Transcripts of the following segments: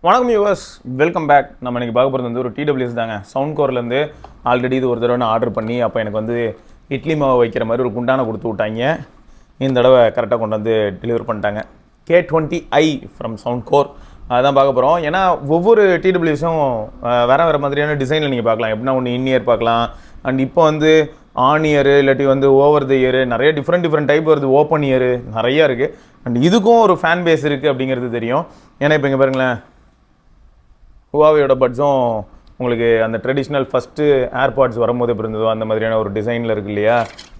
வணக்கம் viewers, welcome back. நம்ம இன்றைக்கி பார்க்க போகிறது வந்து ஒரு டிடபிள்யூஎஸ் தாங்க. சவுண்ட் கோர்லேருந்து ஆல்ரெடி இது ஒரு தடவை நான் ஆர்டர் பண்ணி அப்போ எனக்கு வந்து இட்லி மாவு வைக்கிற மாதிரி ஒரு குண்டானை கொடுத்து விட்டாங்க. இந்த தடவை கரெக்டாக கொண்டு வந்து டெலிவர் பண்ணிட்டாங்க. K20i ஃப்ரம் சவுண்ட் கோர் அதான் பார்க்க போகிறோம். ஏன்னா ஒவ்வொரு டிடபிள்யூஸும் வேறு மாதிரியான டிசைனில் நீங்கள் பார்க்கலாம். எப்படின்னா ஒன்று இன் இயர் பார்க்கலாம், அண்ட் இப்போ வந்து ஆன் இயரு இல்லாட்டி வந்து ஓவர் த இயரு நிறைய டிஃப்ரெண்ட் டைப் வருது. ஓப்பன் இயரு நிறையா இருக்குது. அண்ட் இதுக்கும் ஒரு ஃபேன் பேஸ் இருக்குது அப்படிங்கிறது தெரியும். ஏன்னா இப்போ இங்கே பாருங்களேன், ஹுவாவேயோட பட்ஸும் உங்களுக்கு அந்த ட்ரெடிஷ்னல் ஃபஸ்ட்டு ஏர்பாட்ஸ் வரும்போது எப்படி இருந்ததோ அந்த மாதிரியான ஒரு டிசைனில் இருக்குது இல்லையா.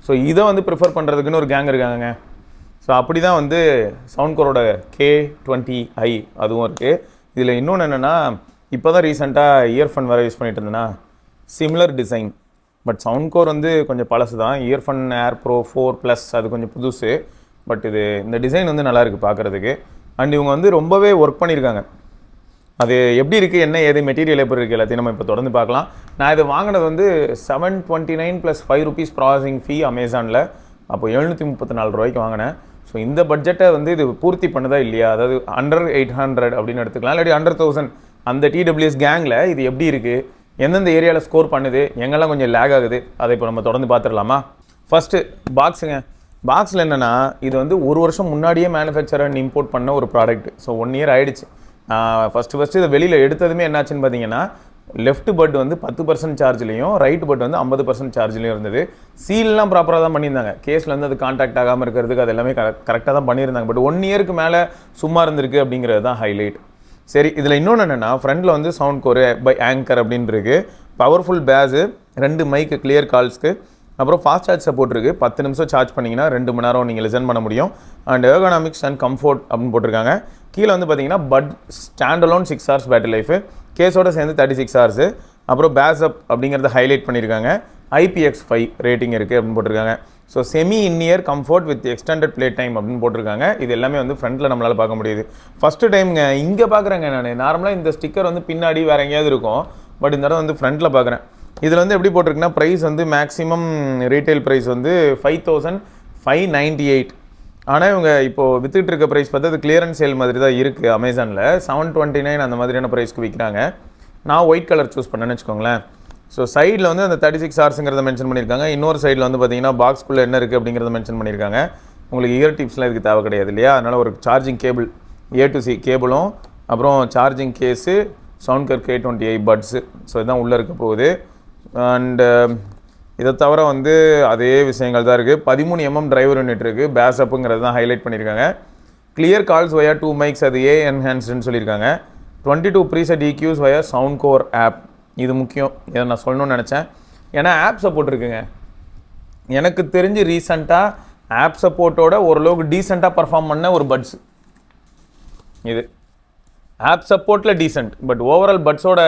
ஸோ இதை வந்து ப்ரிஃபர் பண்ணுறதுக்குன்னு ஒரு கேங் இருக்காங்க. ஸோ அப்படி தான் வந்து சவுண்ட் கோரோட K20i அதுவும் இருக்குது. இதில் இன்னொன்று என்னென்னா, இப்போ தான் ரீசெண்டாக இயர்ஃபோன் வேறு யூஸ் பண்ணிட்டு இருந்தேன்னா similar design. But sound core வந்து கொஞ்சம் பழசு தான். இயர்ஃபோன் ஏர் ப்ரோ 4+ அது கொஞ்சம் புதுசு. பட் இது இந்த டிசைன் வந்து நல்லாயிருக்கு பார்க்குறதுக்கு. அண்ட் இவங்க வந்து ரொம்பவே ஒர்க் பண்ணியிருக்காங்க. அது எப்படி இருக்குது, என்ன ஏது, மெட்டீரியல் எப்படி இருக்குது, எல்லாத்தையும் நம்ம இப்போ தொடர்ந்து பார்க்கலாம். நான் இது வாங்கினது வந்து $729 + ₹5 ப்ராசஸிங் ஃபீ அமேசானில். அப்போ $734 வாங்கினேன். ஸோ இந்த பட்ஜெட்டை வந்து இது பூர்த்தி பண்ணுதா இல்லையா, அதாவது அண்டர் 800 அப்படின்னு எடுத்துக்கலாம், இல்லாட்டி அண்டர் 1000 அந்த டிடபிள்யூஎஸ் கேங்கில் இது எப்படி இருக்குது, எந்தெந்த ஏரியாவில் ஸ்கோர் பண்ணுது, எங்கெல்லாம் கொஞ்சம் லேக் ஆகுது, அதை இப்போ நம்ம தொடர்ந்து பார்த்துடலாமா. ஃபஸ்ட்டு பாக்ஸுங்க. பாக்ஸில் என்னென்னா, இது வந்து ஒரு வருஷம் முன்னாடியே மேனுஃபேக்சர் அண்ட் இம்போர்ட் பண்ண ஒரு ப்ராடக்ட். ஸோ 1 இயர் ஆகிடுச்சு. ஃபஸ்ட்டு இதை வெளியில் எடுத்ததுமே என்னாச்சுன்னு பார்த்தீங்கன்னா, லெஃப்ட் பட் வந்து 10% சார்ஜ்லேயும் ரைட் பட் வந்து 50% சார்ஜ்லேயும் இருந்தது. சீல்லாம் ப்ராப்பராக தான் பண்ணியிருந்தாங்க. கேஸில் வந்து அது கான்டாக்ட் ஆகாமல் இருக்கிறதுக்கு அது எல்லாமே கரெக்டாக தான் பண்ணியிருந்தாங்க. பட் 1 இயருக்கு மேலே சும்மா இருந்திருக்கு அப்படிங்கிறது தான் ஹைலைட். சரி, இதில் இன்னொன்று என்னென்னா, ஃப்ரண்டில் வந்து சவுண்ட் கோர் பை ஆங்கர் அப்படின்னு இருக்குது. பவர்ஃபுல் பேஸு, 2 மைக்கு கிளியர் கால்ஸ்க்கு, அப்புறம் ஃபாஸ்ட் சார்ஜ் சப்போர்ட் இருக்குது. 10 நிமிஷம் சார்ஜ் பண்ணிங்கன்னா 2 மணி நேரம் நீங்கள் லிசன் பண்ண முடியும். அண்ட் எர்கனாமிக்ஸ் அண்ட் கம்ஃபோர்ட் அப்படின்னு போட்டிருக்காங்க. கீழே வந்து பார்த்தீங்கன்னா but standalone 6 hours battery life, கேஸோட சேர்ந்து 36 hours. அப்புறம் பேஸ்அப் அப்படிங்கிறத ஹைலைட் பண்ணியிருக்காங்க. IPX5 ரேட்டிங் இருக்குது அப்படின்னு போட்டிருக்காங்க. So semi in ear comfort with extended play time அப்படின்னு போட்டிருக்காங்க. இது எல்லாமே வந்து ஃப்ரண்ட்டில் நம்மளால் பார்க்க முடியுது. ஃபஸ்ட்டு டைம்ங்க இங்கே பார்க்குறேங்க நான். நார்மலாக இந்த ஸ்டிக்கர் வந்து பின்னாடி வேறு எங்கேயாவது இருக்கும். பட் இந்த இடம் வந்து ஃப்ரண்ட்டில் பார்க்குறேன். இதில் வந்து எப்படி போட்டிருக்குன்னா, ப்ரைஸ் வந்து மேக்ஸிமம் ரீட்டைல் ப்ரைஸ் வந்து 5598. ஆனால் இவங்க இப்போது வித்துட்டு இருக்க ப்ரைஸ் பார்த்தா அது கிளியரன்ஸ் சேல் மாதிரி தான் இருக்குது. அமேசானில் 729 அந்த மாதிரியான ப்ரைஸ்க்கு விற்கிறாங்க. நான் ஒயிட் கலர் சூஸ் பண்ணேன்னு வச்சுக்கோங்களேன். ஸோ சைடில் வந்து அந்த 36 hours மென்ஷன் பண்ணியிருக்காங்க. இன்னொரு சைடில் வந்து பார்த்தீங்கன்னா பாக்ஸ்குள்ளே என்ன இருக்குது அப்படிங்கிறத மென்ஷன் பண்ணியிருக்காங்க. உங்களுக்கு இயர் டிப்ஸ்லாம் இதுக்கு தேவை கிடையாது இல்லையா. அதனால் ஒரு charging cable A to C கேபிளும், அப்புறம் charging case, sound core K20i buds. So இதுதான் உள்ளே இருக்க போகுது. அண்டு இதை தவிர வந்து அதே விஷயங்கள் தான் இருக்குது. 13mm டிரைவர் யூனிட் இருக்குது. பேஸ்அப்புங்கிறது தான் ஹைலைட் பண்ணியிருக்காங்க. கிளியர் கால்ஸ் வயா 2 மைக்ஸ், அது ஏ என்ஹான்ஸ்டுன்னு சொல்லியிருக்காங்க. 22 ப்ரீசெட் EQs வயா சவுண்ட் கோர் ஆப். இது முக்கியம், இதை நான் சொல்லணும்னு நினச்சேன். ஏன்னா ஆப் சப்போர்ட் இருக்குங்க. எனக்கு தெரிஞ்சு ரீசெண்டாக ஆப் சப்போர்ட்டோட ஓரளவுக்கு டீசெண்டாக பர்ஃபார்ம் பண்ண ஒரு பட்ஸ் இது. ஆப் சப்போர்ட்டில் டீசெண்ட், பட் ஓவரால் பட்ஸோட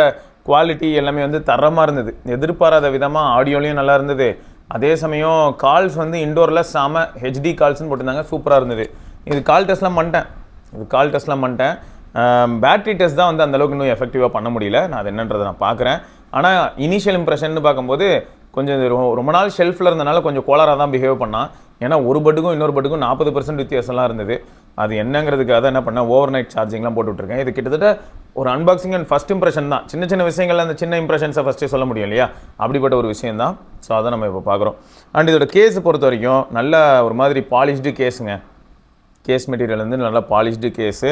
குவாலிட்டி எல்லாமே வந்து தரமாக இருந்தது. எதிர்பாராத விதமாக ஆடியோலையும் நல்லா இருந்தது. அதே சமயம் கால்ஸ் வந்து இண்டோரில் செம HD கால்ஸ்ன்னு போட்டிருந்தாங்க, சூப்பராக இருந்தது. இது கால் டெஸ்ட்லாம் பண்ணிட்டேன். பேட்ரி டெஸ்ட் தான் வந்து அந்தளவுக்கு இன்னும் எஃபெக்டிவாக பண்ண முடியல. நான் அது என்னன்றதை நான் பார்க்குறேன். ஆனால் இனிஷியல் இம்ப்ரெஷன் பார்க்கும்போது கொஞ்சம் ரொம்ப நாள் ஷெல்ஃபில் இருந்தனால கொஞ்சம் கோளாராக தான் பிஹேவ் பண்ணான். ஏன்னா ஒரு பட்டுக்கும் இன்னொரு பட்டுக்கும் 40% வித்தியாசம்லாம் இருந்தது. அது என்னங்கிறதுக்காக தான் என்ன பண்ணேன், ஓவர் நைட் சார்ஜிங்லாம் போட்டு விட்ருக்கேன். இது கிட்டத்தட்ட ஒரு அன்பாக்சிங் அண்ட் ஃபஸ்ட் இம்ப்ரெஷன் தான். சின்ன விஷயங்கள், அந்த சின்ன இம்ப்ரெஷன்ஸை ஃபஸ்ட்டே சொல்ல முடியும் இல்லையா, அப்படிப்பட்ட ஒரு விஷயம் தான். ஸோ அதை நம்ம இப்போ பார்க்குறோம். அண்ட் இதோட கேஸை பொறுத்த வரைக்கும் நல்ல ஒரு மாதிரி பாலிஷ்டு கேஸுங்க. கேஸ் மெட்டீரியல் வந்து நல்லா பாலிஷ்டு கேஸு,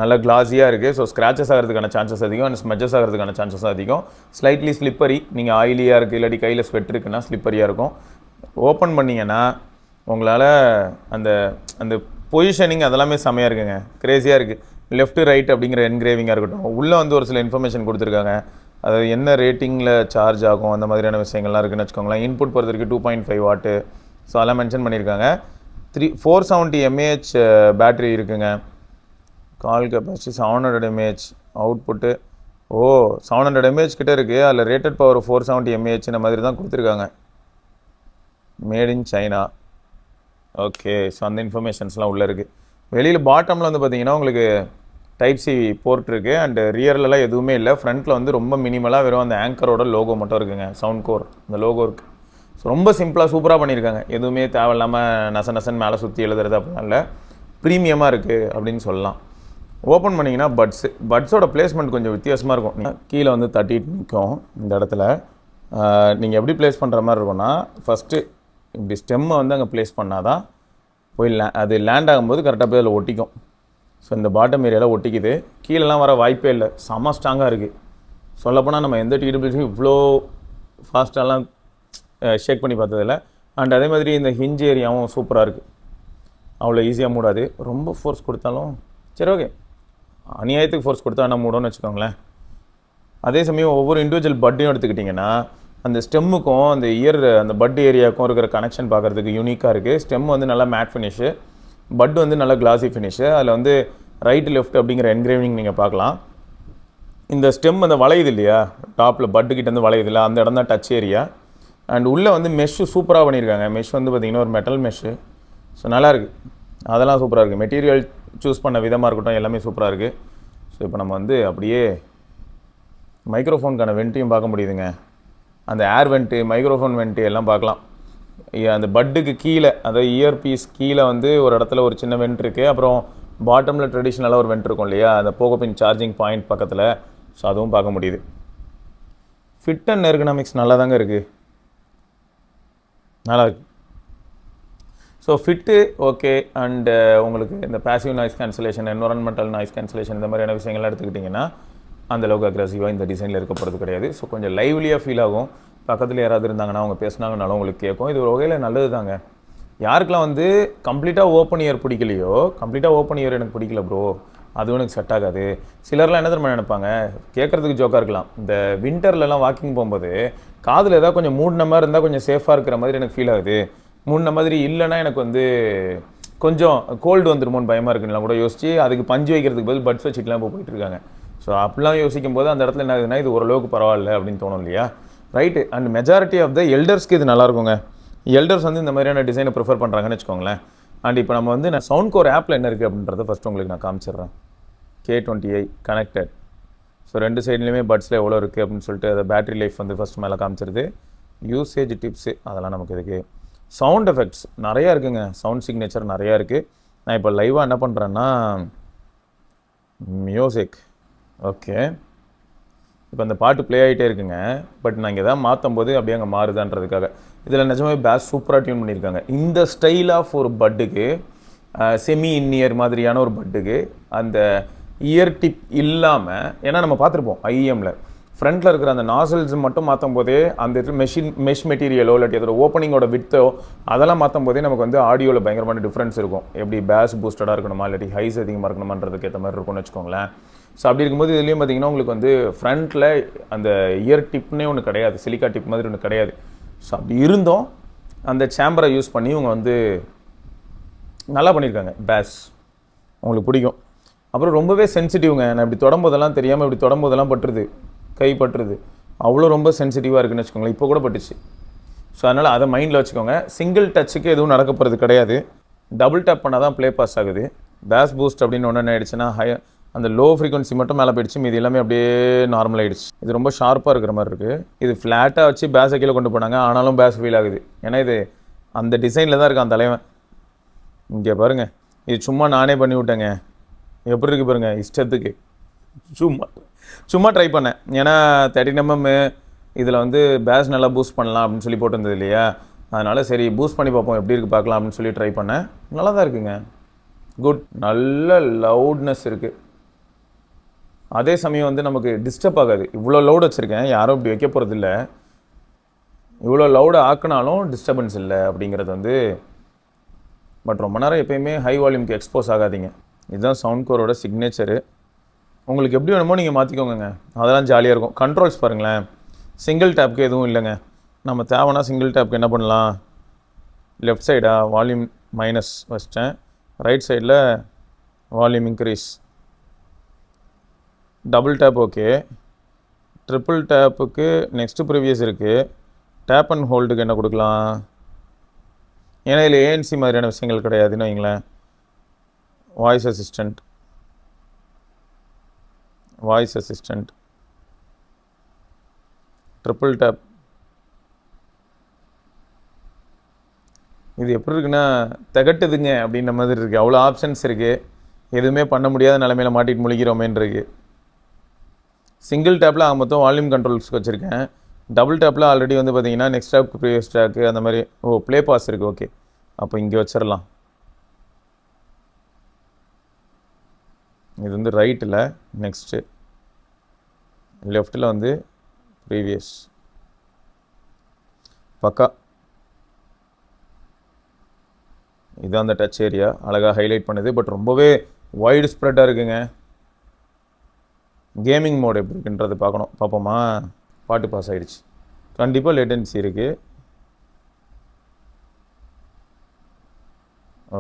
நல்ல கிளாஸியாக இருக்குது. ஸோ ஸ்க்ராச்சஸ் ஆகிறதுக்கான சான்சஸ் அதிகம், அண்ட் ஸ்மெச்சஸ் ஆகிறதுக்கான சான்சஸ் அதிகம். ஸ்லைட்லி ஸ்லிப்பரி, நீங்கள் ஆயிலியாக இருக்குது இல்லாட்டி கையில் ஸ்வெட் இருக்குன்னா ஸ்லிப்பரியாக இருக்கும். ஓப்பன் பண்ணிங்கன்னா உங்களால் அந்த அந்த பொசிஷனிங் அதெல்லாமே செமையாக இருக்குங்க, க்ரேஸியாக இருக்குது. லெஃப்ட் ரைட் அப்படிங்கிற என்கிரேவிங்காக இருக்கட்டும். உள்ளே வந்து ஒரு சில இன்ஃபர்மேஷன் கொடுத்துருக்காங்க. அது என்ன ரேட்டிங்கில் சார்ஜ் ஆகும் அந்த மாதிரியான விஷயங்கள்லாம் இருக்குதுன்னு வச்சுக்கோங்களேன். இன்புட் பொறுத்த வரைக்கும் 2.5 வாட்டு. ஸோ அதெல்லாம் மென்ஷன் பண்ணியிருக்காங்க. 470 mAh பேட்ரி இருக்குங்க. கால் கெப்பாசிட்டி 700 mAh. அவுட்புட்டு 700 mAh கிட்டே இருக்குது. அதில் ரேட்டட் பவர் 470 mAh இந்த மாதிரி தான் கொடுத்துருக்காங்க. Made in China. Okay, so அந்த இன்ஃபர்மேஷன்ஸ்லாம் உள்ளே இருக்குது. வெளியில் பாட்டமில் வந்து பார்த்திங்கன்னா உங்களுக்கு Type-C போர்ட் இருக்குது. அண்டு ரியர்லலாம் எதுவுமே இல்லை. ஃப்ரண்ட்டில் வந்து ரொம்ப மினிமலாக வெறும் அந்த ஆங்கரோட லோகோ மட்டும் இருக்குங்க. சவுண்ட் கோர் இந்த லோகோ இருக்குது. ஸோ ரொம்ப சிம்பிளாக சூப்பராக பண்ணியிருக்காங்க. எதுவுமே தேவையில்லாமல் நசன் மேலே சுற்றி எழுதுறது அப்படிலாம் இல்லை. ப்ரீமியமாக இருக்குது அப்படின்னு சொல்லலாம். ஓப்பன் பண்ணிங்கன்னா பட்ஸோட பிளேஸ்மெண்ட் கொஞ்சம் வித்தியாசமாக இருக்கும். கீழே வந்து தட்டிட்டு நிற்கும் இந்த இடத்துல. நீங்கள் எப்படி ப்ளேஸ் பண்ணுற மாதிரி இருக்கும்னா, ஃபஸ்ட்டு இப்படி ஸ்டெம்மை வந்து அங்கே ப்ளேஸ் பண்ணால் தான் போய் அது லேண்ட் ஆகும்போது கரெக்டாக போய் அதில் ஒட்டிக்கும். ஸோ இந்த பாட்டம் ஏரியாவில் ஒட்டிக்குது. கீழெலாம் வர வாய்ப்பே இல்லை, செம ஸ்ட்ராங்காக இருக்குது. சொல்லப்போனால் நம்ம எந்த டிடபிள்யூசியும் இவ்வளோ ஃபாஸ்ட்டாலாம் ஷேக் பண்ணி பார்த்ததில்ல. அண்ட் அதே மாதிரி இந்த ஹிஞ்ச் ஏரியாவும் சூப்பராக இருக்குது, அவ்வளோ ஈஸியாக மூடாது. ரொம்ப ஃபோர்ஸ் கொடுத்தாலும் சரி ஓகே, அநியாயத்துக்கு ஃபோர்ஸ் கொடுத்தா என்ன மூடணும்னு வச்சுக்கோங்களேன். அதே சமயம் ஒவ்வொரு இண்டிவிஜுவல் பட்டையும் எடுத்துக்கிட்டிங்கன்னா அந்த ஸ்டெம்முக்கும் அந்த அந்த பட் ஏரியாவுக்கும் இருக்கிற கனெக்ஷன் பார்க்குறதுக்கு யூனிக்காக இருக்குது. ஸ்டெம் வந்து நல்லா மேட் ஃபினிஷு, பட் வந்து நல்லா கிளாசி ஃபினிஷு. அதில் வந்து ரைட் லெஃப்ட் அப்படிங்கிற என்கிரேவிங் நீங்கள் பார்க்கலாம். இந்த ஸ்டெம் அந்த வளையுது இல்லையா, டாப்பில் பட்டுக்கிட்டேருந்து வளையுது இல்லை, அந்த இடம் தான் டச் ஏரியா. அண்ட் உள்ளே வந்து மெஷ்ஷு சூப்பராக பண்ணியிருக்காங்க. மெஷ் வந்து பார்த்திங்கன்னா ஒரு மெட்டல் மெஷ்ஷு. ஸோ நல்லாயிருக்கு, அதெல்லாம் சூப்பராக இருக்குது. மெட்டீரியல் சூஸ் பண்ண விதமாக இருக்கட்டும், எல்லாமே சூப்பராக இருக்குது. ஸோ இப்போ நம்ம வந்து அப்படியே மைக்ரோஃபோனுக்கான வெண்ட்டையும் பார்க்க முடியுதுங்க. அந்த ஏர் வெண்ட்டு, மைக்ரோஃபோன் வெண்ட்டு எல்லாம் பார்க்கலாம். அந்த பட்டுக்கு கீழே, அதாவது இயர் பீஸ் கீழே வந்து ஒரு இடத்துல ஒரு சின்ன வெண்ட் இருக்குது. அப்புறம் பாட்டமில் ட்ரெடிஷ்னலாக ஒரு வெண்ட் இருக்கும் இல்லையா, அந்த போகப்பின் சார்ஜிங் பாயிண்ட் பக்கத்தில். ஸோ அதுவும் பார்க்க முடியுது. ஃபிட் அண்ட் எர்கனாமிக்ஸ் நல்லா தாங்க இருக்குது, நல்லா இருக்கு. So fit okay. அண்டு உங்களுக்கு இந்த passive noise cancellation, environmental noise cancellation, இந்த மாதிரியான விஷயங்கள்லாம் எடுத்துக்கிட்டிங்கன்னா அந்தளவுக்கு அக்ரெசிவாக இந்த டிசைனில் இருக்க போகிறது கிடையாது. ஸோ கொஞ்சம் லைவ்லியாக ஃபீல் ஆகும். பக்கத்தில் யாராவது இருந்தாங்கன்னா அவங்க பேசினாங்கனாலும் உங்களுக்கு கேட்கும். இது ஒரு வகையில் நல்லது தாங்க. யாருக்கெல்லாம் வந்து கம்ப்ளீட்டாக ஓப்பன் இயர் பிடிக்கலையோ, கம்ப்ளீட்டாக ஓப்பன் இயர் எனக்கு பிடிக்கல ப்ரோ, அதுவும் எனக்கு செட் ஆகாது. சிலர்லாம் என்ன தெரியுமா நினைப்பாங்க, கேட்குறதுக்கு ஜோக்காக இருக்கலாம், இந்த வின்டர்லலாம் வாக்கிங் போகும்போது காதில் ஏதாவது கொஞ்சம் மூடின மாதிரி இருந்தால் கொஞ்சம் சேஃபாக இருக்கிற மாதிரி எனக்கு ஃபீல் ஆகுது, மூடின மாதிரி இல்லைன்னா எனக்கு வந்து கொஞ்சம் கோல்டு வந்துருமோன்னு பயமாக இருக்குன்னு கூட யோசிச்சு அதுக்கு பஞ்சு வைக்கிறதுக்கு பதில் பட்ஸ் வச்சுட்டுலாம் போயிட்டுருக்காங்க. ஸோ அப்படிலாம் யோசிக்கும் போது அந்த இடத்துல என்ன ஆகுதுன்னா, இது ஓரளவுக்கு பரவாயில்ல அப்படின்னு தோணும் இல்லையா, right. And majority of the எல்டர்ஸ்க்கு இது நல்லாயிருக்குங்க. எல்டர்ஸ் வந்து இந்த மாதிரியான டிசைனை ப்ரிஃபர் பண்ணுறாங்கன்னு வச்சுக்கோங்களேன். அண்ட் இப்போ நம்ம வந்து நான் சவுண்ட் கோர் ஆப்பில் என்ன இருக்குது அப்படின்றத ஃபஸ்ட்டு உங்களுக்கு நான் காமிச்சிடுறேன். K20i connected. ஸோ ரெண்டு சைட்லேயுமே பட்ஸில் எவ்வளோ இருக்குது அப்படின்னு சொல்லிட்டு அதை பேட்டரி லைஃப் வந்து ஃபஸ்ட் மேலே காமிச்சிருது. யூசேஜ் டிப்ஸு அதெல்லாம் நமக்கு இதுக்கு. சவுண்ட் எஃபெக்ட்ஸ் நிறையா இருக்குங்க, சவுண்ட் சிக்னேச்சர் நிறையா இருக்குது. நான் இப்போ லைவாக என்ன பண்ணுறேன்னா மியூசிக் ஓகே, இப்போ அந்த பாட்டு ப்ளே ஆகிட்டே இருக்குங்க. பட் நான் இங்கே எதாவது மாற்றும் போது அப்படியே அங்கே மாறுதான்றதுக்காக. இதில் நிஜமாவே பேஸ் சூப்பராக டியூன் பண்ணியிருக்காங்க. இந்த ஸ்டைல் ஆஃப் ஒரு பட்டுக்கு, செமி இன்இயர் மாதிரியான ஒரு பட்டுக்கு அந்த இயர் டிப் இல்லாமல், ஏன்னா நம்ம பார்த்துருப்போம் ஐஎம்மில் ஃப்ரண்ட்டில் இருக்கிற அந்த நாசல்ஸ் மட்டும் மாற்றும் போதே அந்த இடத்துல மெஷ் மெட்டீரியலோ இல்லாட்டி அதோட ஓப்பனிங்கோட வித்தோ அதெல்லாம் மாற்றும் போதே நமக்கு வந்து ஆடியோவில் பயங்கரமான டிஃப்ரென்ஸ் இருக்கும். எப்படி பேஸ் பூஸ்டடாக இருக்கணுமா இல்லாட்டி ஹைஸ் அதிகமாக இருக்கணுமான்றதுக்கு ஏற்ற மாதிரி இருக்கும்னு வச்சுக்கோங்களேன். ஸோ அப்படி இருக்கும்போது இதுலேயும் பார்த்திங்கன்னா உங்களுக்கு வந்து ஃப்ரண்ட்டில் அந்த இயர் டிப்னே ஒன்று கிடையாது, சிலிக்கா டிப் மாதிரி ஒன்று கிடையாது. ஸோ அப்படி இருந்தோம் அந்த சேம்பரை யூஸ் பண்ணி இவங்க வந்து நல்லா பண்ணியிருக்காங்க. பேஸ் உங்களுக்கு பிடிக்கும். அப்புறம் ரொம்பவே சென்சிட்டிவ்ங்க. நான் இப்படி தொடம்போதெல்லாம் தெரியாமல் இப்படி தொடம்போதெல்லாம் பட்டுருது, கை பட்டுருது, அவ்வளோ ரொம்ப சென்சிட்டிவாக இருக்குன்னு வச்சுக்கோங்களேன். இப்போ கூட பட்டுச்சு. ஸோ அதனால் அதை மைண்டில் வச்சுக்கோங்க. சிங்கிள் டச்சுக்கு எதுவும் நடக்க போகிறது கிடையாது. டபுள் டேப் பண்ணால் தான் ப்ளே பாஸ் ஆகுது. பேஸ் பூஸ்ட் அப்படின்னு ஒன்று என்ன ஆயிடுச்சுன்னா அந்த லோ ஃப்ரீக்வன்சி மட்டும் மேலே போயிடுச்சு, மீது எல்லாமே அப்படியே நார்மல் ஆகிடுச்சு. இது ரொம்ப ஷார்ப்பாக இருக்கிற மாதிரி இருக்குது. இது ஃப்ளாட்டாக வச்சு பேஸை கீழே கொண்டு போனாங்க, ஆனாலும் பேஸ் ஃபீல் ஆகுது. ஏன்னா இது அந்த டிசைனில் தான் இருக்கான் தலைவன். இங்கே பாருங்கள், இது சும்மா நானே பண்ணி விட்டேங்க. எப்படி இருக்குது பாருங்கள், இஷ்டத்துக்கு சும்மா ட்ரை பண்ணேன். ஏன்னா 13mm இதில் வந்து பேஸ் நல்லா பூஸ்ட் பண்ணலாம் அப்படின்னு சொல்லி போட்டிருந்தது இல்லையா, அதனால் சரி பூஸ்ட் பண்ணி பார்ப்போம் எப்படி இருக்குது பார்க்கலாம் அப்படின்னு சொல்லி ட்ரை பண்ணேன். நல்லா தான் இருக்குங்க, குட். நல்ல லவுட்னஸ் இருக்குது. அதே சமயம் வந்து நமக்கு டிஸ்டர்ப் ஆகாது. இவ்வளோ லவுட் வச்சுருக்கேன், யாரும் இப்படி வைக்க போகிறதில்ல. இவ்வளோ லவுடு ஆக்கினாலும் டிஸ்டர்பன்ஸ் இல்லை அப்படிங்கிறது வந்து. பட் ரொம்ப நேரம் எப்போயுமே ஹை வால்யூம்க்கு எக்ஸ்போஸ் ஆகாதீங்க. இதுதான் சவுண்ட் கோரோட சிக்னேச்சரு. உங்களுக்கு எப்படி வேணுமோ நீங்கள் மாற்றிக்கோங்க, அதெல்லாம் ஜாலியாக இருக்கும். கண்ட்ரோல்ஸ் பாருங்களேன், சிங்கிள் டேப்புக்கு எதுவும் இல்லைங்க. நம்ம தேவைன்னா சிங்கிள் டேப்புக்கு என்ன பண்ணலாம், லெஃப்ட் சைடாக வால்யூம் மைனஸ் வச்சிட்டேன், ரைட் சைடில் volume increase, double tap okay, triple டேப்புக்கு நெக்ஸ்ட்டு ப்ரீவியஸ் இருக்குது, டேப் அண்ட் ஹோல்டுக்கு என்ன கொடுக்கலாம், ஏன்னா இதில் ஏஎன்சி மாதிரியான விஷயங்கள் கிடையாதுன்னு வைங்களேன். Voice assistant, triple tap. இது எப்படி இருக்குன்னா திகட்டுதுங்க அப்படின்ற மாதிரி இருக்குது, அவ்வளோ ஆப்ஷன்ஸ் இருக்குது. எதுவுமே பண்ண முடியாத நிலமையில மாட்டிட்டு முழிக்கிறோமேன்றது. சிங்கிள் டேப்பில் மொத்தம் வால்யூம் கண்ட்ரோல்ஸ்க்கு வச்சுருக்கேன். டபுள் டேப்பில் ஆல்ரெடி வந்து பார்த்தீங்கன்னா நெக்ஸ்ட் ட்ராக் ப்ரீவியஸ் ட்ராக்கு அந்த மாதிரி ப்ளே பாஸ் இருக்குது. ஓகே, அப்போ இங்கே வச்சிடலாம். இது வந்து ரைட்டில், நெக்ஸ்ட்டு லெஃப்ட்டில் வந்து ப்ரீவியஸ். பக்கா இதுதான் அந்த டச் ஏரியா அழகாக ஹைலைட் பண்ணுது. பட் ரொம்பவே வைடு ஸ்ப்ரெட்டாக இருக்குங்க. கேமிங் மோட் எப்படி இருக்குன்றது பார்ப்போமா. பாட்டு பாஸ் ஆகிடுச்சு. கண்டிப்பாக லேட்டன்சி இருக்குது.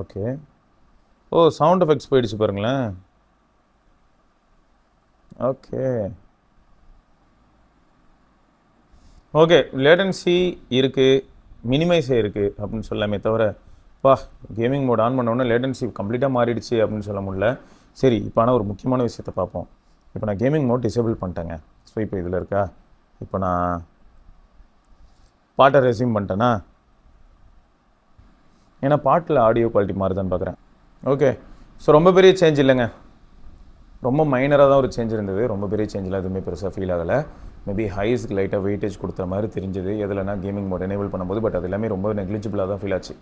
ஓகே, சவுண்ட் எஃபெக்ட்ஸ் போயிடுச்சு பாருங்களேன். ஓகே, லேட்டன்சி இருக்குது, மினிமைஸே இருக்குது அப்படின்னு சொல்லாமே தவிர கேமிங் மோட் ஆன் பண்ணோன்னே லேட்டன்சி கம்ப்ளீட்டாக மாறிடுச்சு அப்படின்னு சொல்ல முடியல. சரி, இப்போ ஆனால் ஒரு முக்கியமான விஷயத்தை பார்ப்போம். இப்போ நான் கேமிங் மோட் டிசேபிள் பண்ணிட்டேங்க. ஸோ இப்போ இதில் இருக்கா, இப்போ நான் பாட்டை ரெஸ்யூம் பண்ணிட்டேன்னா, ஏன்னா பாட்டில் ஆடியோ குவாலிட்டி மாறுதான்னு பார்க்குறேன். ஓகே, ஸோ ரொம்ப பெரிய சேஞ்ச் இல்லைங்க, ரொம்ப மைனராக தான் ஒரு சேஞ்ச் இருந்தது. ரொம்ப பெரிய சேஞ்செலாம் எதுவுமே பெருசாக ஃபீல் ஆகலை. மேபி ஹைஸ்க்கு லைட்டாக வெயிட்டேஜ் கொடுத்த மாதிரி தெரிஞ்சது எதுலனா கேமிங் மோட் எனேபிள் பண்ணும்போது. பட் அது எல்லாமே ரொம்ப நெக்லிஜிபிளாக தான் ஃபீல் ஆச்சு.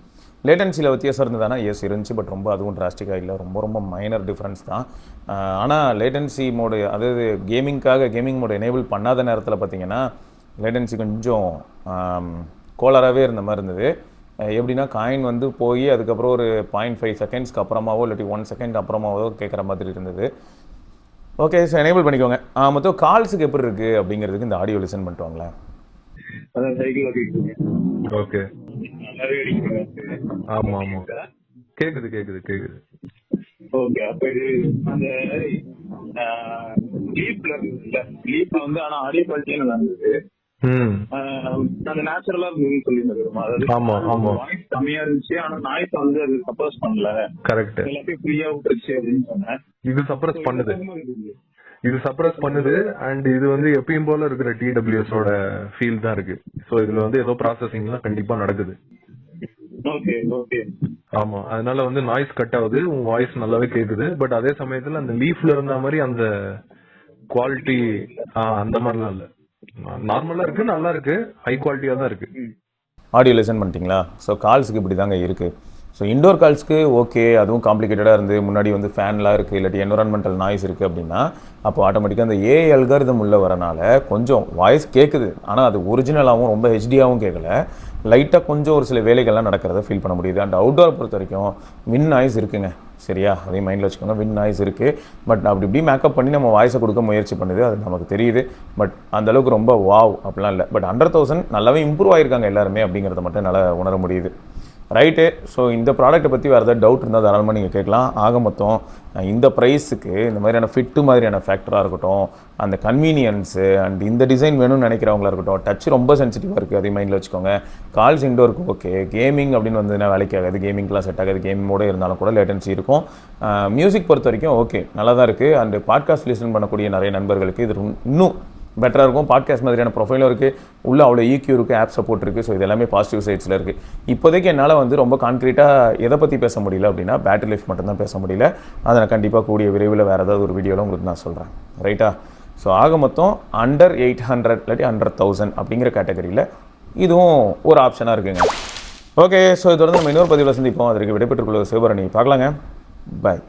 லேட்டன்சியில் வித்தியாசம் இருந்ததுனா இருந்துச்சு, பட் ரொம்ப அதுவும் டிராஸ்டிக்காக இல்லை, ரொம்ப ரொம்ப மைனர் டிஃப்ரென்ஸ் தான். ஆனால் லேட்டன்சி மோடு, அதாவது கேமிங் மோடு எனேபிள் பண்ணாத நேரத்தில் பார்த்தீங்கன்னா லேட்டன்சி கொஞ்சம் கோளாராகவே இருந்த மாதிரி இருந்தது. எப்படின்னா காயின் வந்து போய் அதுக்கப்புறம் ஒரு 0.5 செகண்ட்ஸ்க்கு அப்புறமாவோ இல்லாட்டி 1 செகண்ட் அப்புறமாவோ கேட்குற மாதிரி இருந்தது. ஓகே, ஸோ எனேபிள் பண்ணிக்கோங்க. மொத்தம் கால்ஸுக்கு எப்படி இருக்குது அப்படிங்கிறதுக்கு இந்த ஆடியோ லிசன் பண்ணிட்டு வாங்களேன். ஓகே, ஆமா ஆமா, கேக்குது கேக்குது கேக்குது. ஓகே, அப்ப இது அந்த லீப்ல வந்து ஆனா ஆடியோ குவாலிட்டியே நல்லா இருந்தது. அந்த நேச்சுரலா இருந்ததுன்னு சொல்லியிருந்தோம். அதாவது வாய்ஸ் கம்மியா இருந்துச்சு, ஆனா நாய்ஸ் வந்து அது சப்போஸ் பண்ணல. கரெக்ட், எல்லாத்தையும் ஃப்ரீயா விட்டுருச்சு அப்படின்னு சொன்னேன். இது சப்ரஸ் பண்ணுது. அண்ட் இது வந்து எப்பயும் போல இருக்கிற TWS ஓட ஃபீல் தான் இருக்கு. சோ இதுல வந்து ஏதோ ப்ராசஸிங்லாம் கண்டிப்பா நடக்குது. ஓகே ஓகே, ஆமா, அதனால வந்து நாய்ஸ் கட் ஆகுது, உன் வாய்ஸ் நல்லாவே கேக்குது. பட் அதே சமயத்துல அந்த லீஃப்ல இருந்த மாதிரி அந்த குவாலிட்டி அந்த மாதிரிலாம் இல்ல, நார்மலா இருக்கு, நல்லா இருக்கு, ஹை குவாலிட்டியா தான் இருக்கு. ஆடியோ லிசன் பண்ணிட்டீங்களா? ஸோ கால்ஸுக்கு இப்படி தாங்க இருக்குது. ஸோ இண்டோர் கால்ஸ்க்கு ஓகே, அதுவும் காம்ப்ளிகேட்டடாக இருந்து முன்னாடி வந்து ஃபேன்லாம் இருக்குது, இல்லாட்டி என்வரான்மெண்டல் நாய்ஸ் இருக்குது அப்படின்னா, அப்போ ஆட்டோமேட்டிக்காக அந்த ஏஐ அல்காரிதம் உள்ள வரனால கொஞ்சம் வாய்ஸ் கேட்குது. ஆனால் அது ஒரிஜினலாகவும் ரொம்ப ஹெச்டியாகவும் கேட்கல, லைட்டாக கொஞ்சம் ஒரு சில வேலைகள்லாம் நடக்கிறத ஃபீல் பண்ண முடியுது. அண்ட் அவுட்டோர் பொறுத்த வரைக்கும் வின் நாய்ஸ் இருக்குங்க, சரியா? அதையும் மைண்டில் வச்சுக்கோங்க. வின் நாய்ஸ் இருக்குது. பட் அப்படி இப்படி மேக்கப் பண்ணி நம்ம வாய்ஸை கொடுக்க முயற்சி பண்ணுது, அது நமக்கு தெரியுது. பட் அந்தளவுக்கு ரொம்ப வாவ் அப்படிலாம் இல்லை. பட் 100,000 நல்லாவே இம்ப்ரூவ் ஆகிருக்காங்க எல்லாருமே அப்படிங்கிறத மட்டும் நல்லா உணர முடியுது. ரைட்டு. ஸோ இந்த ப்ராடக்ட்டை பற்றி வேறு ஏதாவது டவுட் இருந்தால் தாராளமாக நீங்கள் கேட்கலாம். ஆக மொத்தம் இந்த ப்ரைஸுக்கு இந்த மாதிரியான ஃபிட்டு மாதிரியான ஃபேக்டராக இருக்கட்டும், அந்த கன்வீனியன்ஸு அண்ட் இந்த டிசைன் வேணும்னு நினைக்கிறவங்களா இருக்கட்டும், டச் ரொம்ப சென்சிட்டிவாக இருக்குது, அதே மைண்டில் வச்சுக்கோங்க. கால்ஸ் இண்டோருக்கு ஓகே, கேமிங் அப்படின்னு வந்ததுன்னா வேலைக்கு ஆகாது, கேமிங்லாம் செட் ஆகாது. கேமிங்கோடு இருந்தாலும் கூட லேட்டன்சி இருக்கும். மியூசிக் பொறுத்த வரைக்கும் ஓகே, நல்லா தான் இருக்குது. அண்ட் பாட்காஸ்ட் லிசன் பண்ணக்கூடிய நிறைய நண்பர்களுக்கு இது இன்னும் பெட்டராக இருக்கும். பாட்காஸ்ட் மாதிரியான ப்ரொஃபைலும் இருக்குது, உள்ளே அவ்வளோ EQ இருக்குது, ஆப் சப்போர்ட் இருக்குது. ஸோ இது எல்லாமே பாசிட்டிவ் சைட்ஸில் இருக்குது. இப்போதைக்கு என்னால் வந்து ரொம்ப கான்க்ரீட்டாக எதை பற்றி பேச முடியல அப்படின்னா பேட்டரி லைஃப் மட்டும்தான் பேச முடியல. அதை நான் கண்டிப்பாக கூடிய விரைவில் வேறு ஏதாவது ஒரு வீடியோவில் உங்களுக்கு நான் சொல்கிறேன், ரைட்டா? ஸோ ஆக மொத்தம் அண்டர் 800 இல்லாட்டி 100,000 அப்படிங்கிற கேட்டகரியில் இதுவும் ஒரு ஆப்ஷனாக இருக்குங்க. ஓகே, ஸோ இது தொடர்ந்து நம்ம இன்னொரு பதிவில் சந்திப்போம். அதற்கு விடைபெற்றுக் கொள்வது சிவபரணி. பார்க்கலாங்க, பாய்.